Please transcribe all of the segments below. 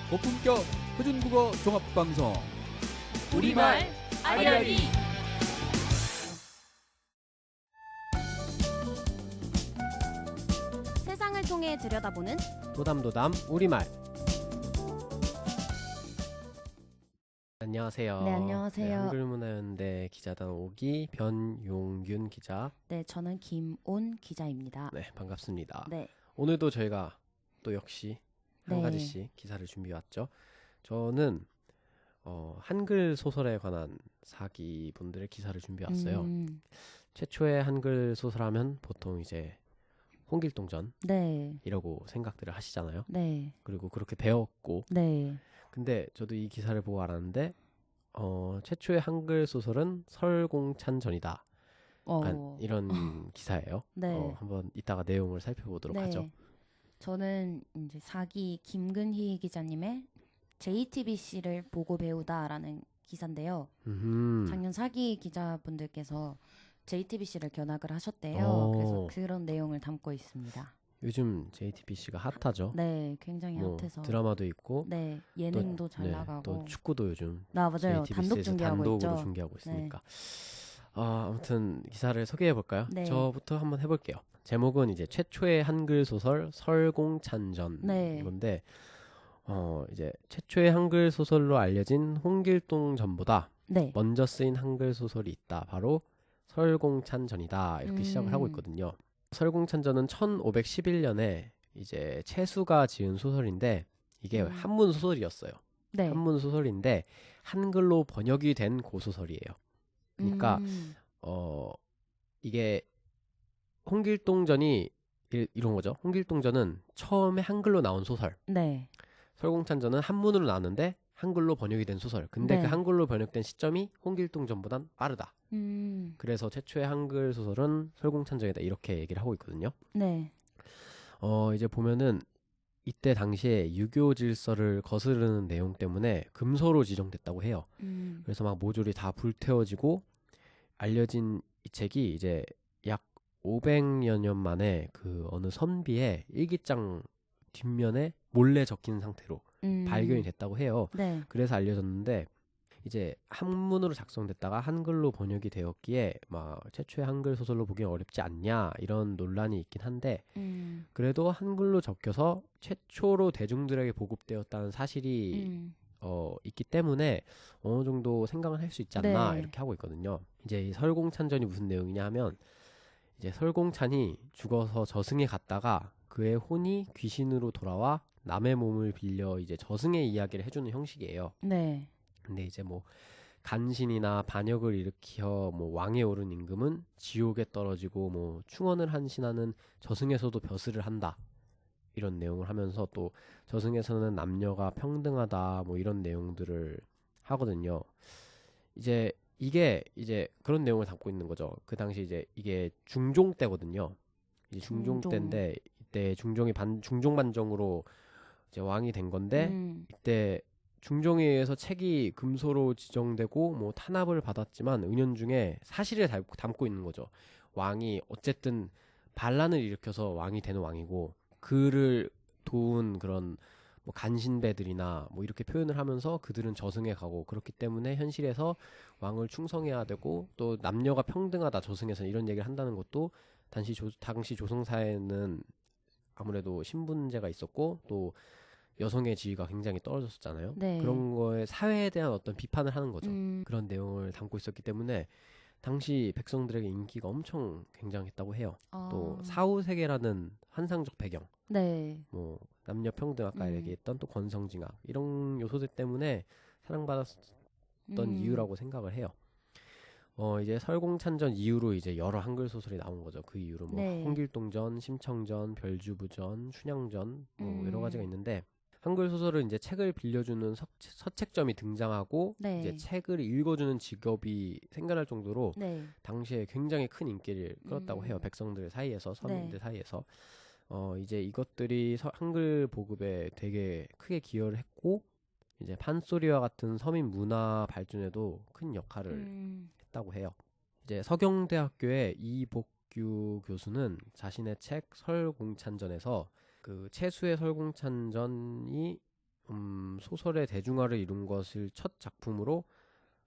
고품격 표준국어 종합방송 우리말 알이알이. 세상을 통해 들여다보는 도담도담 우리말. 안녕하세요. 네, 안녕하세요. 한글문화연대 기자단 5기 변용균 기자. 네, 저는 김온 기자입니다. 네, 반갑습니다. 네, 오늘도 저희가 또 역시 한 네. 가지씩 기사를 준비해왔죠. 저는 한글 소설에 관한 4기 분들의 기사를 준비해왔어요. 최초의 한글 소설하면 보통 이제 홍길동전 네, 이라고 생각들을 하시잖아요. 네, 그리고 그렇게 배웠고, 네. 근데 저도 이 기사를 보고 알았는데 최초의 한글 소설은 설공찬전이다. 이런 기사예요. 네. 한번 이따가 내용을 살펴보도록 네. 하죠. 저는 이제 4기 김근희 기자님의 JTBC를 보고 배우다라는 기사인데요. 작년 4기 기자분들께서 JTBC를 견학을 하셨대요. 그래서 그런 내용을 담고 있습니다. 요즘 JTBC가 핫하죠. 네, 굉장히 뭐 핫해서. 드라마도 있고, 네, 예능도 잘 나가고. 또 축구도 요즘 맞아요. JTBC에서 단독 중계하고 단독으로 있죠. 중계하고 있으니까. 아무튼 기사를 소개해 볼까요? 네. 저부터 한번 해볼게요. 제목은 이제 최초의 한글 소설 설공찬전 네. 이건데, 이제 최초의 한글 소설로 알려진 홍길동전보다 네. 먼저 쓰인 한글 소설이 있다. 바로 설공찬전이다. 이렇게 시작을 하고 있거든요. 설공찬전은 1511년에 이제 채수가 지은 소설인데, 이게 한문 소설이었어요. 네. 한문 소설인데 한글로 번역이 된 고소설이에요. 그러니까 이게 홍길동전이 이런 거죠. 홍길동전은 처음에 한글로 나온 소설. 네. 설공찬전은 한문으로 나왔는데 한글로 번역이 된 소설. 근데 네. 그 한글로 번역된 시점이 홍길동전보단 빠르다. 그래서 최초의 한글 소설은 설공찬전이다. 이렇게 얘기를 하고 있거든요. 네. 이제 보면은 이때 당시에 유교 질서를 거스르는 내용 때문에 금서로 지정됐다고 해요. 그래서 막 모조리 다 불태워지고, 알려진 이 책이 이제 약 500여 년 만에 그 어느 선비의 일기장 뒷면에 몰래 적힌 상태로 발견이 됐다고 해요. 네. 그래서 알려졌는데, 이제 한문으로 작성됐다가 한글로 번역이 되었기에 막 최초의 한글 소설로 보기 어렵지 않냐 이런 논란이 있긴 한데, 그래도 한글로 적혀서 최초로 대중들에게 보급되었다는 사실이 있기 때문에 어느 정도 생각을 할 수 있지 않나 네. 이렇게 하고 있거든요. 이제 이 설공찬전이 무슨 내용이냐 하면, 이제 설공찬이 죽어서 저승에 갔다가 그의 혼이 귀신으로 돌아와 남의 몸을 빌려 이제 저승의 이야기를 해주는 형식이에요. 네. 근데 이제 뭐 간신이나 반역을 일으켜 뭐 왕에 오른 임금은 지옥에 떨어지고, 뭐 충언을 한 신하는 저승에서도 벼슬을 한다. 이런 내용을 하면서, 또 저승에서는 남녀가 평등하다 뭐 이런 내용들을 하거든요. 이제 이게 이제 그런 내용을 담고 있는 거죠. 그 당시 이제 이게 중종 때거든요. 이제 중종 때인데, 이때 중종이 중종반정으로 이제 왕이 된 건데, 이때 중종에 의해서 책이 금소로 지정되고 뭐 탄압을 받았지만 은연중에 사실을 담고 있는 거죠. 왕이 어쨌든 반란을 일으켜서 왕이 되는 왕이고, 그를 도운 그런 뭐 간신배들이나 뭐 이렇게 표현을 하면서 그들은 저승에 가고, 그렇기 때문에 현실에서 왕을 충성해야 되고, 또 남녀가 평등하다 저승에서는, 이런 얘기를 한다는 것도 당시 조선사회는 아무래도 신분제가 있었고, 또 여성의 지위가 굉장히 떨어졌었잖아요. 네. 그런 거에 사회에 대한 어떤 비판을 하는 거죠. 그런 내용을 담고 있었기 때문에 당시 백성들에게 인기가 엄청 굉장했다고 해요. 또 사후세계라는 환상적 배경, 네. 뭐 남녀 평등, 아까 얘기했던 또 권성징악, 이런 요소들 때문에 사랑받았던 이유라고 생각을 해요. 이제 설공찬전 이후로 이제 여러 한글 소설이 나온 거죠. 그 이후로 뭐 네. 홍길동전, 심청전, 별주부전, 춘향전, 뭐 여러 가지가 있는데, 한글 소설은 이제 책을 빌려주는 서책점이 등장하고, 네. 이제 책을 읽어주는 직업이 생겨날 정도로 네. 당시에 굉장히 큰 인기를 끌었다고 해요. 백성들 사이에서, 서민들 사이에서. 이제 이것들이 한글 보급에 되게 크게 기여를 했고, 이제 판소리와 같은 서민 문화 발전에도 큰 역할을 했다고 해요. 이제 서경대학교의 이복규 교수는 자신의 책 설공찬전에서 그 채수의 설공찬전이 소설의 대중화를 이룬 것을 첫 작품으로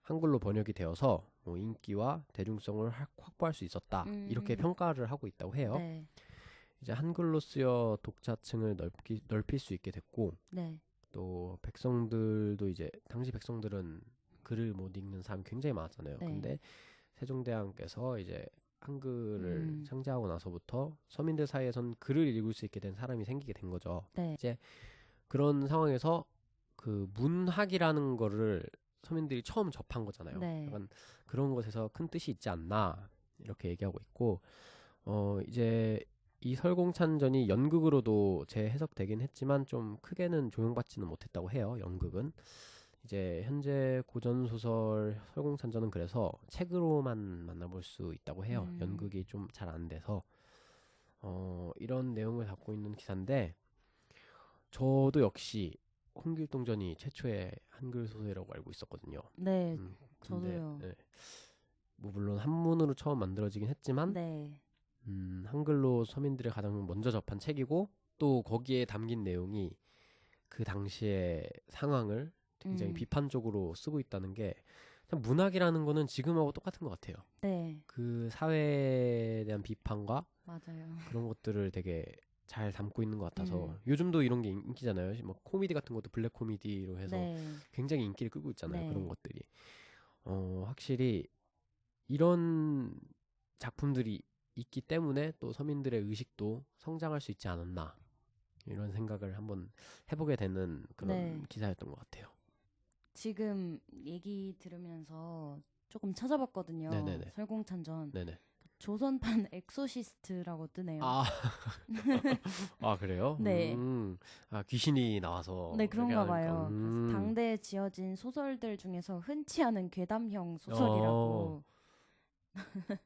한글로 번역이 되어서 뭐 인기와 대중성을 확보할 수 있었다. 이렇게 평가를 하고 있다고 해요. 네. 이제 한글로 쓰여 독자층을 넓힐 수 있게 됐고 네. 또 백성들도 이제 당시 백성들은 글을 못 읽는 사람이 굉장히 많았잖아요. 네. 근데 세종대왕께서 이제 한글을 창제하고 나서부터 서민들 사이에선 글을 읽을 수 있게 된 사람이 생기게 된 거죠. 네. 이제 그런 상황에서 그 문학이라는 거를 서민들이 처음 접한 거잖아요. 네. 약간 그런 것에서 큰 뜻이 있지 않나 이렇게 얘기하고 있고 이제 이 설공찬전이 연극으로도 재해석되긴 했지만 좀 크게는 조명받지는 못했다고 해요. 연극은 이제 현재 고전 소설 설공찬전은 그래서 책으로만 만나볼 수 있다고 해요. 연극이 좀 잘 안 돼서 이런 내용을 담고 있는 기사인데 저도 역시 홍길동전이 최초의 한글 소설이라고 알고 있었거든요. 네. 근데, 저도요. 네. 뭐 물론 한문으로 처음 만들어지긴 했지만 네. 한글로 서민들이 가장 먼저 접한 책이고 또 거기에 담긴 내용이 그 당시의 상황을 굉장히 비판적으로 쓰고 있다는 게 참 문학이라는 거는 지금하고 똑같은 것 같아요. 네. 그 사회에 대한 비판과 맞아요. 그런 것들을 되게 잘 담고 있는 것 같아서 요즘도 이런 게 인기잖아요. 뭐 코미디 같은 것도 블랙 코미디로 해서 네. 굉장히 인기를 끌고 있잖아요. 네. 그런 것들이 확실히 이런 작품들이 있기 때문에 또 서민들의 의식도 성장할 수 있지 않았나 이런 생각을 한번 해보게 되는 그런 네. 기사였던 것 같아요. 지금 얘기 들으면서 조금 찾아봤거든요. 네네네. 설공찬전. 네네. 조선판 엑소시스트라고 뜨네요. 아, 아 그래요? 네. 아 귀신이 나와서 네, 이렇게 그런가 하니까. 봐요. 그래서 당대에 지어진 소설들 중에서 흔치 않은 괴담형 소설이라고.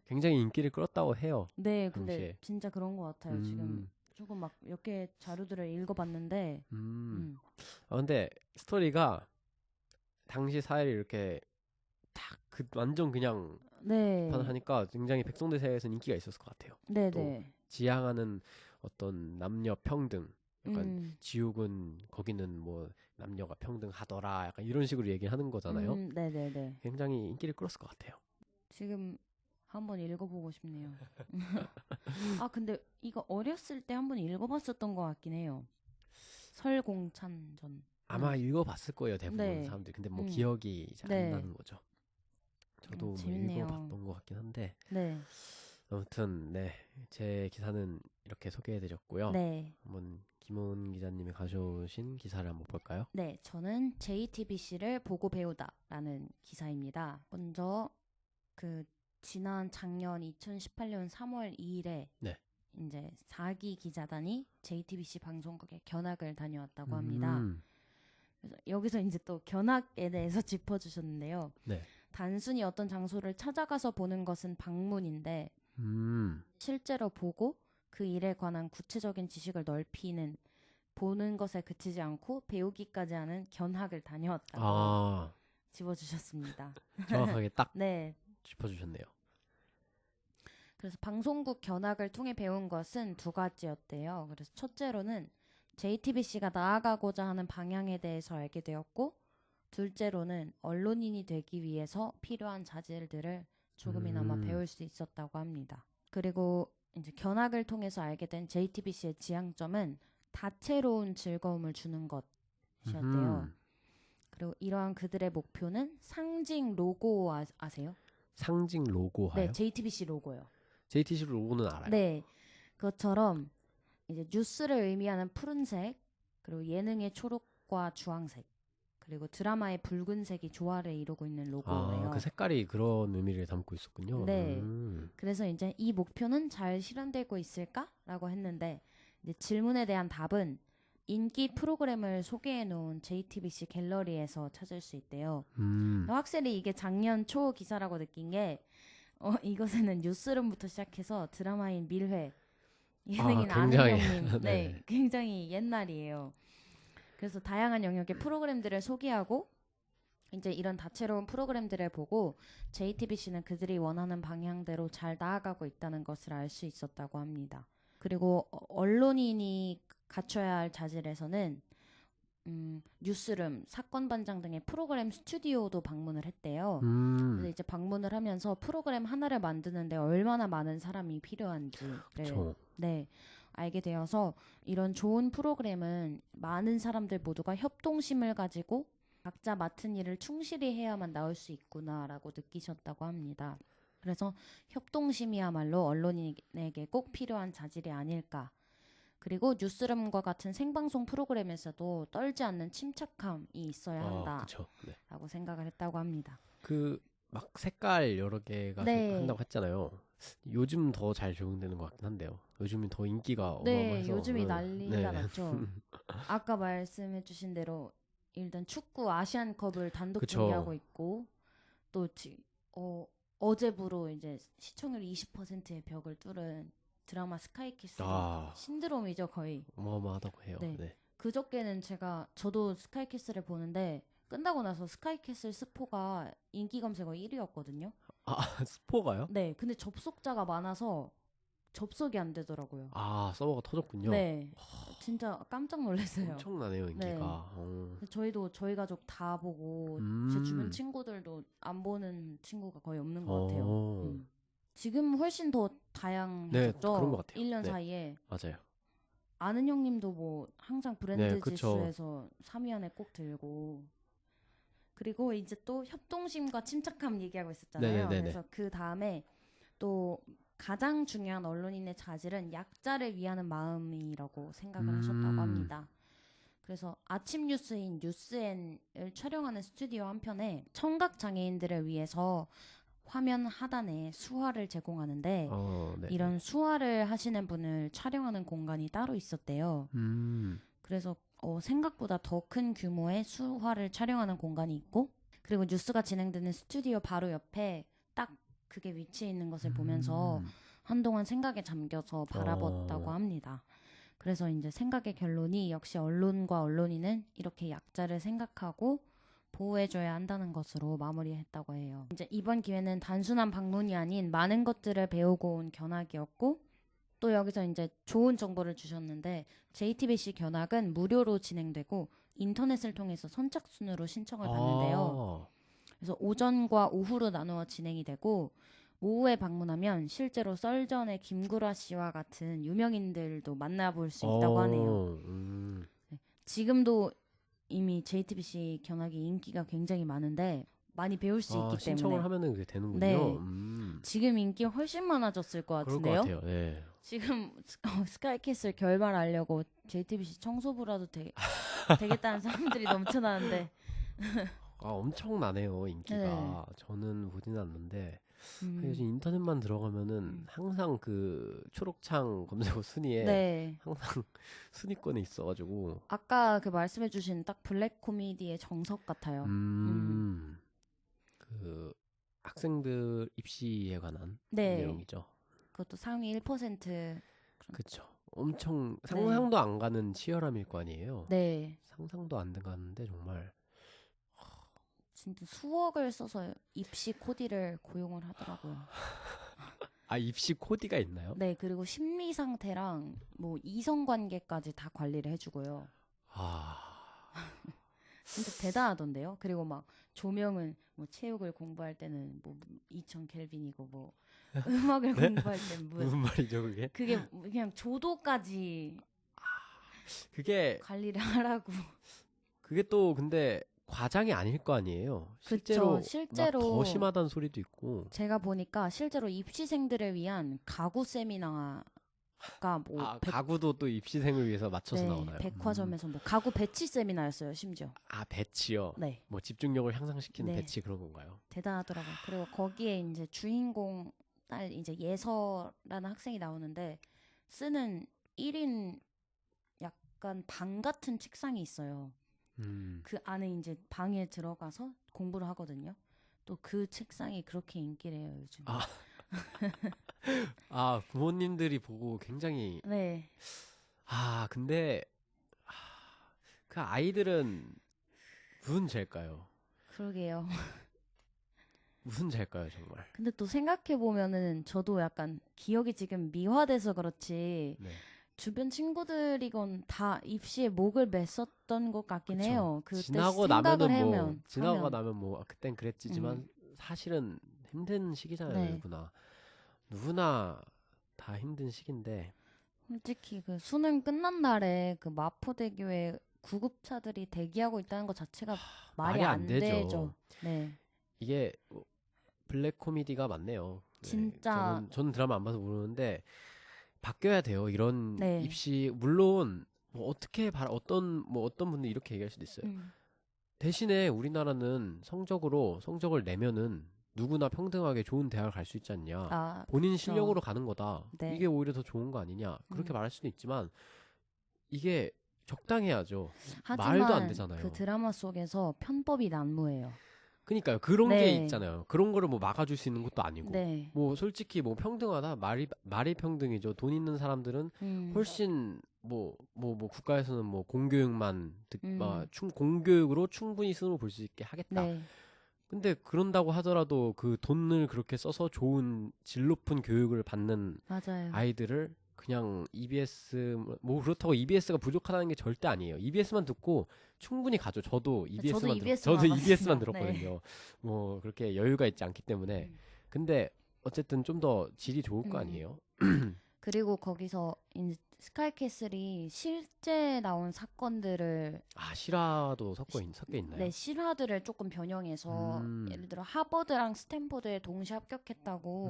굉장히 인기를 끌었다고 해요. 네, 근데 당시에. 진짜 그런 것 같아요. 지금 조금 막 몇 개 자료들을 읽어봤는데. 아 근데 스토리가 당시 사회를 이렇게 딱 완전 그냥 네. 비판을 하니까 굉장히 백성들 사이에서는 인기가 있었을 것 같아요. 네, 또 네. 지향하는 어떤 남녀 평등, 약간 지옥은 거기는 뭐 남녀가 평등하더라, 약간 이런 식으로 얘기하는 거잖아요. 네, 네, 네. 굉장히 인기를 끌었을 것 같아요. 지금 한번 읽어보고 싶네요. 아, 근데 이거 어렸을 때 한번 읽어봤었던 것 같긴 해요. 설공찬전. 아마 읽어봤을 거예요, 대부분 네. 사람들이. 근데 뭐 기억이 잘 안 네. 나는 거죠. 저도 뭐 재밌네요. 읽어봤던 것 같긴 한데. 네. 아무튼 네, 제 기사는 이렇게 소개해드렸고요. 네. 한번 김원 기자님이 가져오신 기사를 한번 볼까요? 네, 저는 JTBC를 보고 배우다라는 기사입니다. 먼저 그 지난 작년 2018년 3월 2일에 네. 이제 4기 기자단이 JTBC 방송국에 견학을 다녀왔다고 합니다. 그래서 여기서 이제 또 견학에 대해서 짚어주셨는데요. 네. 단순히 어떤 장소를 찾아가서 보는 것은 방문인데 실제로 보고 그 일에 관한 구체적인 지식을 넓히는 보는 것에 그치지 않고 배우기까지 하는 견학을 다녀왔다고 집어주셨습니다. 정확하게 딱 네. 짚어주셨네요. 그래서 방송국 견학을 통해 배운 것은 두 가지였대요. 그래서 첫째로는 JTBC가 나아가고자 하는 방향에 대해서 알게 되었고, 둘째로는 언론인이 되기 위해서 필요한 자질들을 조금이나마 배울 수 있었다고 합니다. 그리고 이제 견학을 통해서 알게 된 JTBC의 지향점은 다채로운 즐거움을 주는 것이었대요. 그리고 이러한 그들의 목표는 상징 로고 아세요? 상징 로고하요? 네, JTBC 로고요. JTBC 로고는 알아요. 네, 그것처럼 이제 뉴스를 의미하는 푸른색, 그리고 예능의 초록과 주황색, 그리고 드라마의 붉은색이 조화를 이루고 있는 로고예요. 그 색깔이 그런 의미를 담고 있었군요. 네. 그래서 이제 이 목표는 잘 실현되고 있을까라고 했는데 이제 질문에 대한 답은 인기 프로그램을 소개해 놓은 JTBC 갤러리에서 찾을 수 있대요. 확실히 이게 작년 초 기사라고 느낀 게 이것에는 뉴스룸부터 시작해서 드라마인 밀회, 예능인 아는형님, 네, 굉장히 옛날이에요. 그래서 다양한 영역의 프로그램들을 소개하고 이제 이런 다채로운 프로그램들을 보고 JTBC는 그들이 원하는 방향대로 잘 나아가고 있다는 것을 알 수 있었다고 합니다. 그리고 언론인이 갖춰야 할 자질에서는 뉴스룸, 사건반장 등의 프로그램 스튜디오도 방문을 했대요. 그래서 이제 방문을 하면서 프로그램 하나를 만드는데 얼마나 많은 사람이 필요한지를 그쵸. 네, 알게 되어서 이런 좋은 프로그램은 많은 사람들 모두가 협동심을 가지고 각자 맡은 일을 충실히 해야만 나올 수 있구나라고 느끼셨다고 합니다. 그래서 협동심이야말로 언론인에게 꼭 필요한 자질이 아닐까. 그리고 뉴스룸과 같은 생방송 프로그램에서도 떨지 않는 침착함이 있어야 그쵸. 네. 한다라고 생각을 했다고 합니다. 그 막 색깔 여러 개가 네. 한다고 했잖아요. 요즘 더 잘 적용되는 것 같긴 한데요. 요즘은 더 인기가 네, 어마어마해서. 요즘이 난리가 네. 났죠. 아까 말씀해주신 대로 일단 축구 아시안컵을 단독 그쵸. 중계하고 있고 또 어제부로 이제 시청률 20%의 벽을 뚫은 드라마 스카이캐슬 신드롬이죠 거의. 어마어마하다고 해요. 네. 네. 그저께는 저도 스카이캐슬을 보는데 끝나고 나서 스카이캐슬 스포가 인기 검색어 1위였거든요. 스포가요? 네, 근데 접속자가 많아서 접속이 안 되더라고요. 서버가 터졌군요. 네, 진짜 깜짝 놀랐어요. 엄청나네요, 인기가. 저희 가족 다 보고 제 주변 친구들도 안 보는 친구가 거의 없는 것 같아요. 지금 훨씬 더 다양해졌죠. 네, 그런 것 같아요. 1년 네. 사이에. 맞아요. 아는 형님도 뭐 항상 브랜드 네, 그쵸. 지수에서 3위 안에 꼭 들고. 그리고 이제 또 협동심과 침착함 얘기하고 있었잖아요. 네네네네. 그래서 그 다음에 또 가장 중요한 언론인의 자질은 약자를 위하는 마음이라고 생각을 하셨다고 합니다. 그래서 아침 뉴스인 뉴스엔을 촬영하는 스튜디오 한편에 청각 장애인들을 위해서 화면 하단에 수화를 제공하는데 이런 수화를 하시는 분을 촬영하는 공간이 따로 있었대요. 그래서 생각보다 더 큰 규모의 수화를 촬영하는 공간이 있고 그리고 뉴스가 진행되는 스튜디오 바로 옆에 딱 그게 위치해 있는 것을 보면서 한동안 생각에 잠겨서 바라봤다고 합니다. 그래서 이제 생각의 결론이 역시 언론과 언론인은 이렇게 약자를 생각하고 보호해줘야 한다는 것으로 마무리했다고 해요. 이제 이번 기회는 단순한 방문이 아닌 많은 것들을 배우고 온 견학이었고 또 여기서 이제 좋은 정보를 주셨는데 JTBC 견학은 무료로 진행되고 인터넷을 통해서 선착순으로 신청을 받는데요. 그래서 오전과 오후로 나누어 진행이 되고 오후에 방문하면 실제로 썰전의 김구라 씨와 같은 유명인들도 만나볼 수 있다고 하네요. 네. 지금도 이미 JTBC 견학이 인기가 굉장히 많은데 많이 배울 수 있기 신청을 때문에 하면은 그게 되는군요. 네. 지금 인기 훨씬 많아졌을 것 그럴 같은데요. 것 같아요. 네. 지금 스카이캐슬 결말하려고 JTBC 청소부라도 되겠다는 사람들이 넘쳐나는데 엄청나네요 인기가. 네. 저는 보지는 않는데 요즘 인터넷만 들어가면은 항상 그 초록창 검색어 순위에 네. 항상 순위권에 있어가지고 아까 그 말씀해주신 딱 블랙 코미디의 정석 같아요. 그 학생들 입시에 관한 네. 내용이죠. 그것도 상위 1%. 그렇죠. 엄청 상상도 안 가는 치열함일 거 아니에요. 네. 상상도 안 가는데 정말 진짜 수억을 써서 입시 코디를 고용을 하더라고요. 입시 코디가 있나요? 네, 그리고 심리 상태랑 뭐 이성 관계까지 다 관리를 해주고요. 진짜 대단하던데요. 그리고 막 조명은 뭐 체육을 공부할 때는 뭐 2000 켈빈이고 뭐 음악을 공부할 때는 무슨 말이죠 그게? 그게 그냥 조도까지 그게 관리를 하라고. 그게 또 근데 과장이 아닐 거 아니에요. 실제로 더 심하다는 소리도 있고. 제가 보니까 실제로 입시생들을 위한 가구 세미나가 뭐 가구도 또 입시생을 위해서 맞춰서 나오나요? 백화점에서 뭐 가구 배치 세미나였어요, 심지어. 배치요. 네. 뭐 집중력을 향상시키는 배치 그런 건가요? 대단하더라고요. 그리고 거기에 이제 주인공 딸 이제 예서라는 학생이 나오는데 쓰는 1인 약간 방 같은 책상이 있어요. 그 안에 이제 방에 들어가서 공부를 하거든요. 또 그 책상이 그렇게 인기래요, 요즘. 부모님들이 보고 굉장히. 네. 근데 그 아이들은 무슨 죄일까요? 그러게요. 무슨 죄일까요, 정말? 근데 또 생각해 보면은 저도 약간 기억이 지금 미화돼서 그렇지. 네. 주변 친구들이건 다 입시에 목을 맸었던 것 같긴 그쵸. 해요. 그때 지나고 생각을 나면은 뭐 하면 지나고 하면. 나면 뭐 그땐 그랬지만 사실은 힘든 시기잖아요. 네. 누구나 다 힘든 시기인데 솔직히 그 수능 끝난 날에 그 마포대교에 구급차들이 대기하고 있다는 것 자체가 말이 안 되죠. 네. 이게 블랙 코미디가 맞네요. 네, 진짜. 저는 드라마 안 봐서 모르는데 바뀌어야 돼요. 이런 네. 입시 물론 뭐 어떤 분들 이렇게 얘기할 수도 있어요. 대신에 우리나라는 성적을 내면은 누구나 평등하게 좋은 대학을 갈 수 있지 않냐. 아, 본인 그쵸. 실력으로 가는 거다. 네. 이게 오히려 더 좋은 거 아니냐. 그렇게 말할 수도 있지만 이게 적당해야죠. 하지만 말도 안 되잖아요. 그 드라마 속에서 편법이 난무해요. 그러니까요. 그런 게 네. 있잖아요. 그런 거를 뭐 막아줄 수 있는 것도 아니고. 네. 뭐 솔직히 뭐 평등하다 말이 평등이죠. 돈 있는 사람들은 훨씬 뭐 국가에서는 뭐 공교육만 공교육으로 충분히 시험을 볼 수 있게 하겠다. 네. 근데 그런다고 하더라도 그 돈을 그렇게 써서 좋은 질 높은 교육을 받는 맞아요. 아이들을 그냥 EBS 뭐 그렇다고 EBS가 부족하다는 게 절대 아니에요. EBS만 듣고 충분히 가죠. 저도 EBS만 EBS만 들었거든요. 뭐 그렇게 여유가 있지 않기 때문에. 근데 어쨌든 좀 더 질이 좋을 거 아니에요. 그리고 거기서 이제 스카이캐슬이 실제 나온 사건들을 실화도 섞여 있나요? 네, 실화들을 조금 변형해서 예를 들어 하버드랑 스탠포드에 동시에 합격했다고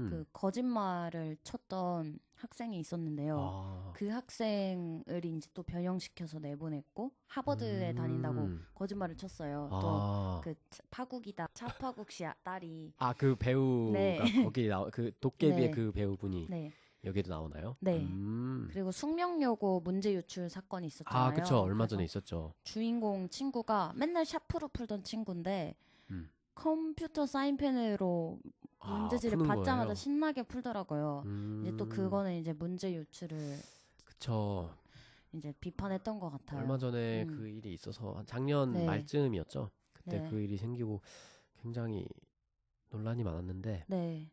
그 거짓말을 쳤던 학생이 있었는데요. 그 학생을 이제 또 변형시켜서 내보냈고 하버드에 다닌다고 거짓말을 쳤어요. 또 그 파국이다 차파국 씨 딸이 그 배우가 네. 거기 그 도깨비의 네. 그 배우분이 네. 여기도 나오나요? 네. 그리고 숙명여고 문제 유출 사건이 있었잖아요. 그쵸. 얼마 전에 있었죠. 주인공 친구가 맨날 샤프로 풀던 친구인데 컴퓨터 사인펜으로 문제지를 푸는 받자마자 거예요? 신나게 풀더라고요. 이제 또 그거는 이제 문제 유출을 그쵸. 이제 비판했던 것 같아요. 얼마 전에 그 일이 있어서 한 작년 네. 말쯤이었죠. 그때 네. 그 일이 생기고 굉장히 논란이 많았는데 네.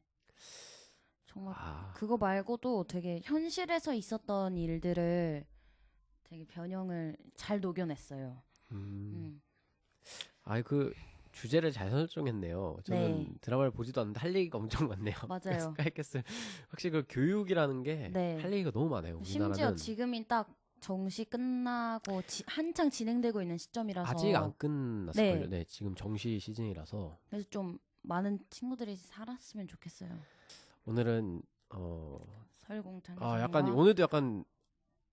정말 그거 말고도 되게 현실에서 있었던 일들을 되게 변형을 잘 녹여냈어요. 그 주제를 잘 설정했네요. 저는 네. 드라마를 보지도 않는데 할 얘기가 엄청 많네요. 맞아요. 스카이캐슬 확실히 그 교육이라는 게 네. 할 얘기가 너무 많아요. 심지어 우리나라는 지금이 딱 정시 끝나고 한창 진행되고 있는 시점이라서 아직 안 끝났을걸요. 네. 네, 지금 정시 시즌이라서 그래서 좀 많은 친구들이 살았으면 좋겠어요. 오늘은 설공찬 약간 오늘도 약간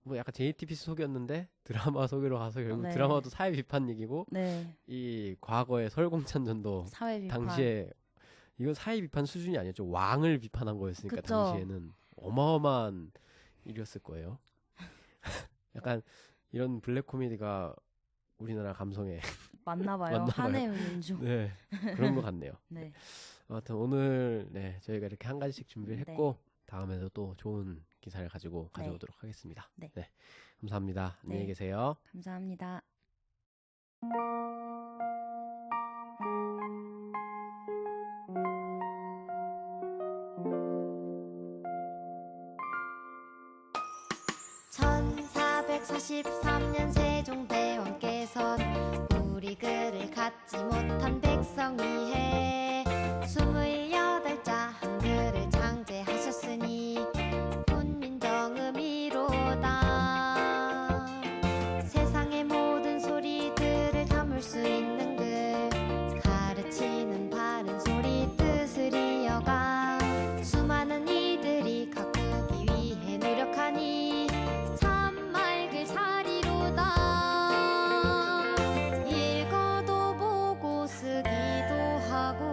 뭐 약간 JTBC 소개였는데 드라마 소개로 가서 결국 네. 드라마도 사회 비판 얘기고 네. 이 과거의 설공찬전도 사회 비판. 당시에 이건 사회 비판 수준이 아니었죠. 왕을 비판한 거였으니까 그쵸. 당시에는 어마어마한 일이었을 거예요. 약간 이런 블랙 코미디가 우리나라 감성에 맞나 봐요. 맞나 봐요. 한해 민족. 네, 그런 것 같네요. 네. 아무튼 오늘 저희가 이렇게 한 가지씩 준비를 네. 했고 다음에도 또 좋은 기사를 가지고 네. 가져오도록 하겠습니다. 네. 감사합니다. 안녕히 네. 계세요. 감사합니다. (1443년) 세종대왕께선 우리 글을 갖지 못한 백성 위해 28자 한글을 창제하셨으니 훈민정음이로다. 세상의 모든 소리들을 담을 수 있는 글, 가르치는 바른 소리 뜻을 이어가 수많은 이들이 가꾸기 위해 노력하니 참 맑을 사리로다. 읽어도 보고 쓰기도 하고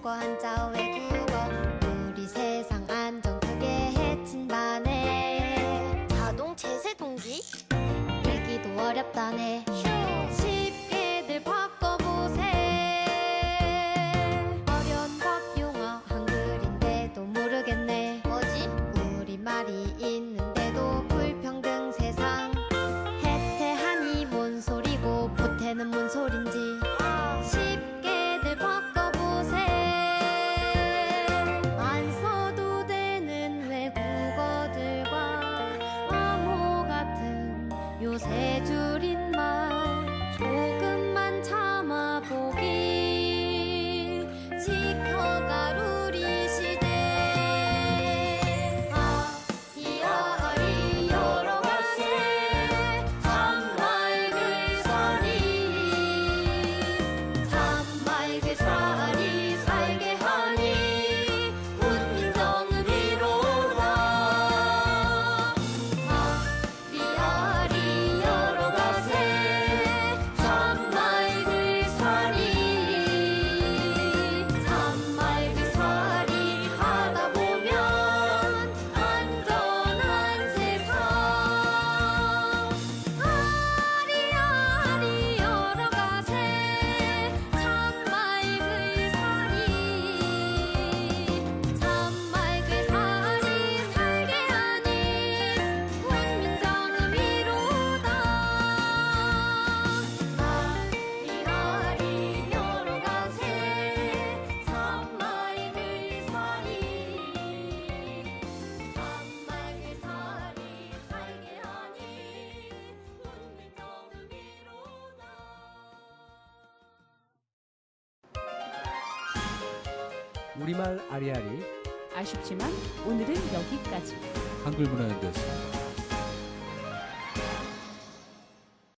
한국어 한자 외국어 우리 세상 안전 크게 해친다네. 자동 제세 동기 읽기도 어렵다네. 쉽게들 바꿔보세. 어려운 법용어 한글인데도 모르겠네. 뭐지? 우리말이 있는데도 불평등 세상. 해태하니 뭔 소리고 보태는 뭔 소린지 쉽게들 바꿔보세. 안 써도 되는 외국어들과 암호 같은 요새 줄임말 조금만 참아보기. 지켜갈 우리 시대. 아리아리 여러 가지 참말 글서리. 참말 글서리 살게 하니 훈민정음이로다. 아리아리 여러 가지 참말 글서리. 참말 글서리 하다 보면 안전한 세상. 아리아리 여러 가지 참말 글서리. 참말 글서리 살게 하니 훈민정음이로다. 아리아리 여러 가지 참말 글서리. 참말 글서리 살게 하니 훈민정음이로다. 우리말 아리아리 아쉽지만 오늘은 여기까지. 한글문화연대였습니다.